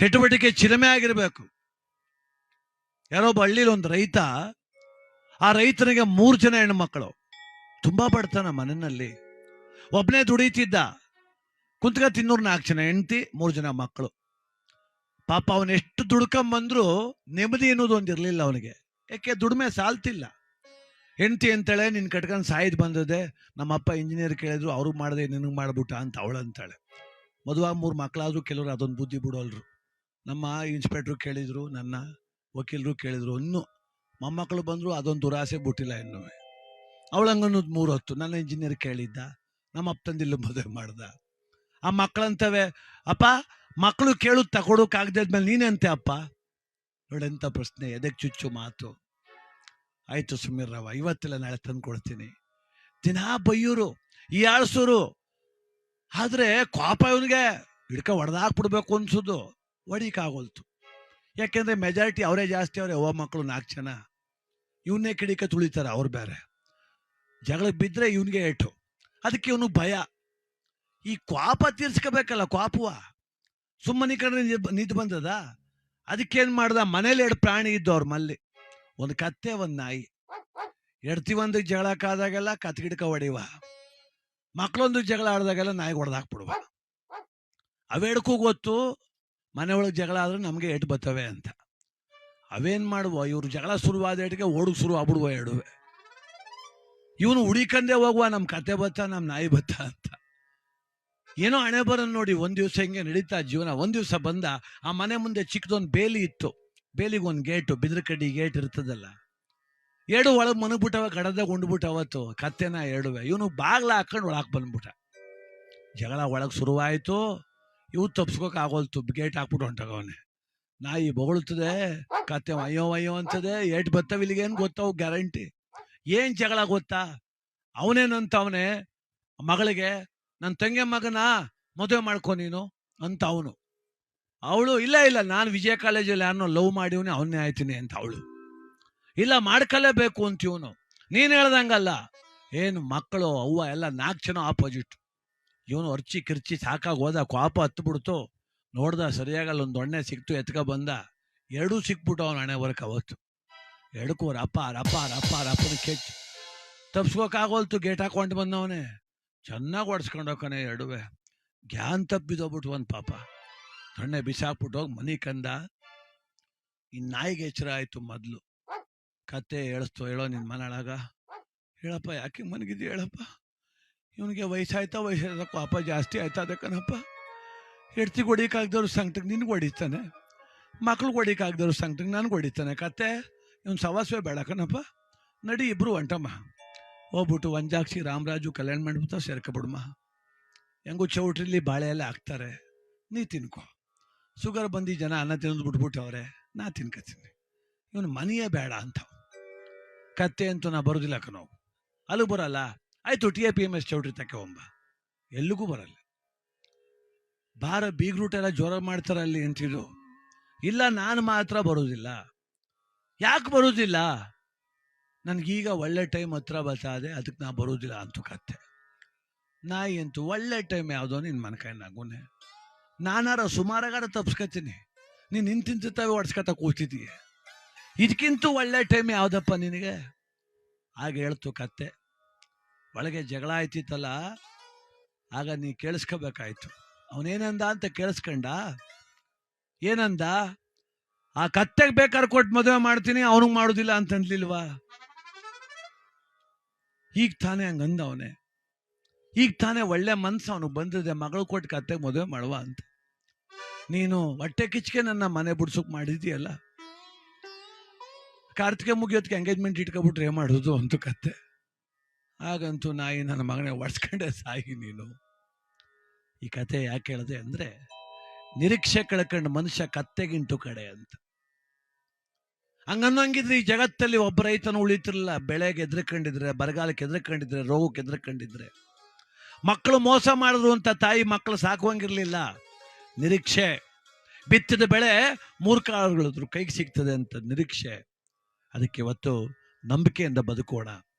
ಚಟುವಟಿಕೆ ಚಿರಮೆ ಆಗಿರಬೇಕು. ಯಾರೋ ಒಬ್ಬ ಹಳ್ಳಿಲಿ ಒಂದು ರೈತ, ಆ ರೈತನಿಗೆ 3 ಜನ ಹೆಣ್ಮಕ್ಳು, ತುಂಬಾ ಬಡತನ ಮನೆಯಲ್ಲಿ, ಒಬ್ಬನೇ ದುಡಿತಿದ್ದ, ಕುಂತ್ಕ ತಿನ್ನೂರು 4 ಜನ ಹೆಂಡತಿ, 3 ಜನ ಮಕ್ಕಳು. ಪಾಪ ಅವನು ಎಷ್ಟು ದುಡ್ಕೊಂಬಂದ್ರು ನೆಮ್ಮದಿ ಅನ್ನೋದು ಒಂದಿರಲಿಲ್ಲ ಅವನಿಗೆ. ಯಾಕೆ? ದುಡಿಮೆ ಸಾಲ್ತಿಲ್ಲ. ಹೆಂಡತಿ ಅಂತಾಳೆ, ನಿನ್ ಕಟ್ಕೊಂಡು ಸಾಯ್ದು ಬಂದದೆ, ನಮ್ಮಪ್ಪ ಇಂಜಿನಿಯರ್ ಕೇಳಿದ್ರು, ಅವ್ರಿಗೆ ಮಾಡಿದೆ ನಿನಗೆ ಮಾಡ್ಬಿಟ್ಟ ಅಂತ ಅವಳಂತಾಳೆ. ಮದುವೆ 3 ಮಕ್ಕಳಾದ್ರೂ ಕೆಲವರು ಅದೊಂದು ಬುದ್ಧಿ ಬಿಡೋಲ್ರು. ನಮ್ಮ ಇನ್ಸ್ಪೆಕ್ಟ್ರು ಕೇಳಿದ್ರು, ನನ್ನ ವಕೀಲರು ಕೇಳಿದ್ರು, ಇನ್ನೂ ಮೊಮ್ಮಕ್ಕಳು ಬಂದ್ರು ಅದೊಂದು ದುರಾಸೆ ಬಿಟ್ಟಿಲ್ಲ ಇನ್ನೂ. ಅವಳಂಗನ್ನೋದು 3 ಹೊತ್ತು ನನ್ನ ಇಂಜಿನಿಯರ್ ಕೇಳಿದ್ದ, ನಮ್ಮ ಅಪ್ಪಂದಿಲ್ಲ ಮದುವೆ ಮಾಡ್ದ. ಆ ಮಕ್ಕಳಂತವೆ, ಅಪ್ಪ ಮಕ್ಕಳು ಕೇಳು ತಗೊಡೋಕಾಗದ್ಮೇಲೆ ನೀನೆಂತೆ ಅಪ್ಪ? ನೋಡೆಂತ ಪ್ರಶ್ನೆ, ಎದಕ್ಕೆ ಚುಚ್ಚು ಮಾತು. ಆಯ್ತು ಸುಮ್ಮೀರ್ರವ, ಇವತ್ತೆಲ್ಲ ನಾಳೆ ತಂದು ಕೊಡ್ತೀನಿ. ದಿನಾ ಬೈಯೂರು, ಈ ಆಳ್ಸೂರು. ಆದ್ರೆ ಕೋಪ ಇವನಿಗೆ ಹೊಡೆದಾಕ್ಬಿಡ್ಬೇಕು ಅನ್ಸೋದು, ಹೊಡಿಕಾಗೋಲ್ತು. ಯಾಕೆಂದ್ರೆ ಮೆಜಾರಿಟಿ ಅವರೇ ಜಾಸ್ತಿ, ಅವರೇ ಅವ್ವ ಮಕ್ಕಳು 4 ಜನ. ಇವನ್ನೇ ಕಿಡಿಕ ತುಳಿತಾರೆ ಅವ್ರು ಬೇರೆ. ಜಗಳಕ್ಕೆ ಬಿದ್ದರೆ ಇವನಿಗೆ ಏಟು. ಅದಕ್ಕೆ ಇವನು ಭಯ. ಈ ಕೋಪ ತೀರ್ಸ್ಕೋಬೇಕಲ್ಲ, ಕೋಪವ ಸುಮ್ಮನೆ ಕಡೆ ನಿಂತು ಬಂದದ. ಅದಕ್ಕೇನು ಮಾಡ್ದ, ಮನೇಲಿ 2 ಪ್ರಾಣಿ ಇದ್ದು ಅವ್ರ ಮಲ್ಲಿ, ಒಂದು ಕತ್ತೆ, ಒಂದು ನಾಯಿ. ಎಡ್ತಿವಂದು ಜಗಳಕ್ಕಾದಾಗೆಲ್ಲ ಕತ್ ಗಿಡಕ ಹೊಡಿವ, ಮಕ್ಕಳೊಂದು ಜಗಳ ಆಡ್ದಾಗೆಲ್ಲ ನಾಯಿಗೆ ಹೊಡೆದಾಕ್ಬಿಡುವ. ಅವೆಡ್ಕೂ ಗೊತ್ತು ಮನೆ ಒಳಗೆ ಜಗಳ ಆದ್ರೆ ನಮಗೆ ಏಟು ಬರ್ತವೆ ಅಂತ. ಅವೇನ್ ಮಾಡುವ, ಇವ್ರು ಜಗಳ ಶುರುವಾದ ಏಟಿಗೆ ಓಡುಗ್ ಶುರು ಆಗ್ಬಿಡುವ ಎರಡುವೆ. ಇವನು ಹುಡಿಕಂದೇ ಹೋಗುವ, ನಮ್ಮ ಕತೆ ಬತ್ತ, ನಮ್ಮ ನಾಯಿ ಬತ್ತ ಅಂತ. ಏನೋ ಹಣೆ ಬರೋನ್ ನೋಡಿ. ಒಂದ್ ದಿವಸ ಹಿಂಗೆ ನಡೀತಾ ಜೀವನ. ಒಂದ್ ದಿವಸ ಬಂದ, ಆ ಮನೆ ಮುಂದೆ ಚಿಕ್ಕದೊಂದು ಬೇಲಿ ಇತ್ತು. ಬೇಲಿಗೆ ಒಂದು ಗೇಟು, ಬಿದ್ರ ಕಡ್ಡಿ ಗೇಟ್ ಇರ್ತದಲ್ಲ. 2 ಒಳಗೆ ಮನಗ್ಬಿಟ್ಟವ, ಕಡದಾಗ ಉಂಡ್ಬಿಟ್ಟು ಅವತ್ತು ಕತ್ತೆನ 2ವೆ. ಇವನು ಬಾಗ್ಲ ಹಾಕೊಂಡು ಒಳಗೆ ಬಂದ್ಬಿಟ್ಟ. ಜಗಳ ಒಳಗೆ ಶುರುವಾಯಿತು. ಇವು ತಪ್ಸ್ಕೋಕ್ ಆಗೋಲ್ತು, ಗೇಟ್ ಹಾಕ್ಬಿಟ್ಟು ಹೊಂಟಗವನೆ. ನಾಯಿ ಬೊಗಳುತ್ತದೆ, ಕತ್ತೆ ಅಯ್ಯೋ ಅಯ್ಯೋ ಅಂತದೆ. Eight ಬತ್ತವ ಇಲ್ಲಿಗೇನು ಗೊತ್ತವು guarantee. ಏನ್ ಜಗಳ ಗೊತ್ತಾ? ಅವನೇನಂತವನೇ ಮಗಳಿಗೆ, ನನ್ನ ತಂಗಿ ಮಗನ ಮದುವೆ ಮಾಡ್ಕೊ ನೀನು ಅಂತ ಅವನು. ಅವಳು ಇಲ್ಲ ಇಲ್ಲ, ನಾನು ವಿಜಯ ಕಾಲೇಜಲ್ಲಿ ಯಾರನ್ನೋ ಲವ್ ಮಾಡಿವ್ನಿ, ಅವನ್ನೇ ಆಯ್ತೀನಿ ಅಂತ ಅವಳು. ಇಲ್ಲ ಮಾಡ್ಕಲೇಬೇಕು ಅಂತ ಇವನು. ನೀನು ಹೇಳ್ದಂಗಲ್ಲ, ಏನು ಮಕ್ಕಳು ಅವ್ವ ಎಲ್ಲ 4 ಜನ ಆಪೋಸಿಟ್. ಇವನು ಅರ್ಚಿ ಕಿರ್ಚಿ ಸಾಕಾಗಿ ಹೋದ, ಕೋಪ ಹತ್ತು ಬಿಡ್ತು. ನೋಡ್ದ ಸರಿಯಾಗಲ್ಲ, ಒಂದು ದೊಣ್ಣೆ ಸಿಕ್ತು, ಎತ್ಕ ಬಂದ. 2 ಸಿಕ್ಬಿಟ್ಟು ಅವನು ಹಣೆ ಬರಕ್ಕೆ ಅವತ್ತು. 2ಕ್ಕೂ ರಪ್ಪ ರಪ್ಪ ರಪ್ಪ ರಪ್ಪನ ಕೆಚ್ಚು ತಪ್ಸ್ಕೋಕಾಗೋಲ್ತು. ಗೇಟ್ ಹಾಕೊಂಡು ಬಂದವನೇ ಚೆನ್ನಾಗಿ ಹೊಡ್ಸ್ಕೊಂಡು ಹೋಗ್ತಾನೆ 2ವೆ. ಗ್ಯಾನ್ ತಪ್ಪಿದೋಗ್ಬಿಟ್ಟು ಒಂದು ಪಾಪ ದೊಣ್ಣೆ ಬಿಸಾಕ್ಬಿಟ್ಟು ಹೋಗಿ ಮನೆ ಕಂದ. ಈ ನಾಯಿಗೆ ಎಚ್ಚರ ಆಯ್ತು. ಮೊದಲು ಕತ್ತೆ ಹೇಳಿಸ್ತು, ಹೇಳೋ ನಿನ್ನ ಮನೆಯೊಳಗ, ಹೇಳಪ್ಪ ಯಾಕೆ ಮನಗಿದ್ದಿ ಹೇಳಪ್ಪ. ಇವನಿಗೆ ವಯಸ್ಸಾಯ್ತಾ ಕೋಪ ಜಾಸ್ತಿ ಆಯ್ತಾ ಅದಕ್ಕನಪ್ಪ. ಹೆಡ್ತಿಗೆ ಹೊಡಿಕಾಗ್ದವ್ರು ಸಂಕಟಕ್ಕೆ ನಿನ್ಗೆ ಹೊಡಿತಾನೆ, ಮಕ್ಳಿಗೆ ಹೊಡಿಕಾಗ್ದವ್ರು ಸಂಕಟಕ್ಕೆ ನನಗೆ ಹೊಡಿತಾನೆ. ಕತ್ತೆ ಇವನು ಸವಾಸವೇ ಬೇಡಕನಪ್ಪ. ನಡಿ ಇಬ್ರು ಹೊಂಟಮ್ಮ. ಹೋಗ್ಬಿಟ್ಟು ವಂಜಾಕ್ಷಿ ರಾಮರಾಜು ಕಲ್ಯಾಣ ಮಾಡ್ಬಿಟ್ಟು ಸೇರ್ಕೊಬಿಡಮ್ಮ. ಹೆಂಗೂ ಚೌಟ್ರಿಲಿ ಬಾಳೆ ಎಲ್ಲ ಹಾಕ್ತಾರೆ, ನೀ ತಿನ್ಕೊ. ಶುಗರ್ ಬಂದು ಜನ ಅನ್ನ ತಿನ್ನೋದು ಬಿಟ್ಬಿಟ್ಟವ್ರೆ, ನಾ ತಿನ್ಕೊತೀನಿ. ಇವನು ಮನೆಯೇ ಬೇಡ ಅಂತ. ಕತ್ತೆ ಅಂತೂ ನಾ ಬರೋದಿಲ್ಲ ಕಣೋ. ಅಲ್ಲೂ ಬರಲ್ಲ. ಆಯ್ತು TAPMS ಚೌಟ್ರಿ ತಕ್ಕೆ ಒಂಬ, ಎಲ್ಲಿಗೂ ಬರಲ್ಲ. ಬಾರ ಬೀಗ್ರೂಟೆಲ್ಲ ಜ್ವರ ಮಾಡ್ತಾರೆ ಅಲ್ಲಿ ಅಂತಿದ್ದು. ಇಲ್ಲ ನಾನು ಮಾತ್ರ ಬರೋದಿಲ್ಲ. ಯಾಕೆ ಬರೋದಿಲ್ಲ? ನನಗೀಗ ಒಳ್ಳೆ ಟೈಮ್ ಹತ್ರ ಬರ್ತಾದೆ, ಅದಕ್ಕೆ ನಾ ಬರೋದಿಲ್ಲ ಅಂತೂ ಕತ್ತೆ. ನಾಯಿ ಅಂತೂ ಒಳ್ಳೆ ಟೈಮ್ ಯಾವುದೋ ನಿನ್ನ ಮನಕಾಯಿನಾಗುನೆ. ನಾನಾರ ಸುಮಾರಾಗಾರ ತಪ್ಸ್ಕೊತೀನಿ, ನೀನು ನಿಂತಿಂತವೆ ಹೊಡ್ಸ್ಕೊತ ಕೂತಿದ್ದೀಯ. ಇದಕ್ಕಿಂತೂ ಒಳ್ಳೆ ಟೈಮ್ ಯಾವುದಪ್ಪ ನಿನಗೆ? ಆಗ ಹೇಳ್ತು ಕತ್ತೆ. ಒಳಗೆ ಜಗಳ ಆಯ್ತಿತ್ತಲ್ಲ, ಆಗ ನೀ ಕೇಳಿಸ್ಕೋಬೇಕಾಯ್ತು. ಅವನೇನಂದ ಅಂತ ಕೇಳಿಸ್ಕೊಂಡ. ಏನಂದ? ಆ ಕತ್ತೆಗೆ ಬೇಕಾದ್ರೆ ಕೊಟ್ಟು ಮದುವೆ ಮಾಡ್ತೀನಿ, ಅವನಿಗೆ ಮಾಡೋದಿಲ್ಲ ಅಂತನ್ಲಿಲ್ವಾ? ಈಗ ತಾನೇ ಹಂಗಂದ ಅವನೇ. ಈಗ ತಾನೇ ಒಳ್ಳೆ ಮನ್ಸು ಅವನಿಗೆ ಬಂದಿದೆ, ಮಗಳು ಕೊಟ್ಟು ಕತ್ತೆಗೆ ಮದುವೆ ಮಾಡುವ ಅಂತ. ನೀನು ಹೊಟ್ಟೆ ಕಿಚ್ಕೆ ನನ್ನ ಮನೆ ಬಿಡ್ಸೋಕ್ ಮಾಡಿದೀಯಲ್ಲ. ಕಾರ್ತಿಕೆ ಮುಗಿಯೋದಕ್ಕೆ ಎಂಗೇಜ್ಮೆಂಟ್ ಇಟ್ಕೊಬಿಟ್ರೆ ಏನ್ ಮಾಡೋದು ಅಂತ ಕತ್ತೆ. ಹಾಗಂತೂ ನಾಯಿ ನನ್ನ ಮಗನೇ ಒಡ್ಸ್ಕೊಂಡೆ ಸಾಯಿ ನೀನು. ಈ ಕತೆ ಯಾಕೆ ಹೇಳಿದೆ ಅಂದ್ರೆ, ನಿರೀಕ್ಷೆ ಕಳ್ಕೊಂಡು ಮನುಷ್ಯ ಕತ್ತೆಗಿಂಟು ಕಡೆ ಅಂತ. ಹಂಗನ್ನೋಂಗಿದ್ರೆ ಈ ಜಗತ್ತಲ್ಲಿ ಒಬ್ಬ ರೈತನ ಉಳಿತಿರಲಿಲ್ಲ. ಬೆಳೆಗೆ ಎದ್ರಕೊಂಡಿದ್ರೆ, ಬರಗಾಲಕ್ಕೆ ಎದ್ರಕೊಂಡಿದ್ರೆ, ರೋಗಕ್ಕೆ ಎದ್ರಕೊಂಡಿದ್ರೆ, ಮಕ್ಕಳು ಮೋಸ ಮಾಡಿದ್ರು ಅಂತ ತಾಯಿ ಮಕ್ಕಳು ಸಾಕುವಂಗಿರ್ಲಿಲ್ಲ. ನಿರೀಕ್ಷೆ, ಬಿತ್ತಿದ ಬೆಳೆ 3 ಕಾಳುಗಳಿದ್ರು ಕೈಗೆ ಸಿಗ್ತದೆ ಅಂತ ನಿರೀಕ್ಷೆ. ಅದಕ್ಕೆ ಇವತ್ತು ನಂಬಿಕೆಯಿಂದ ಬದುಕೋಣ.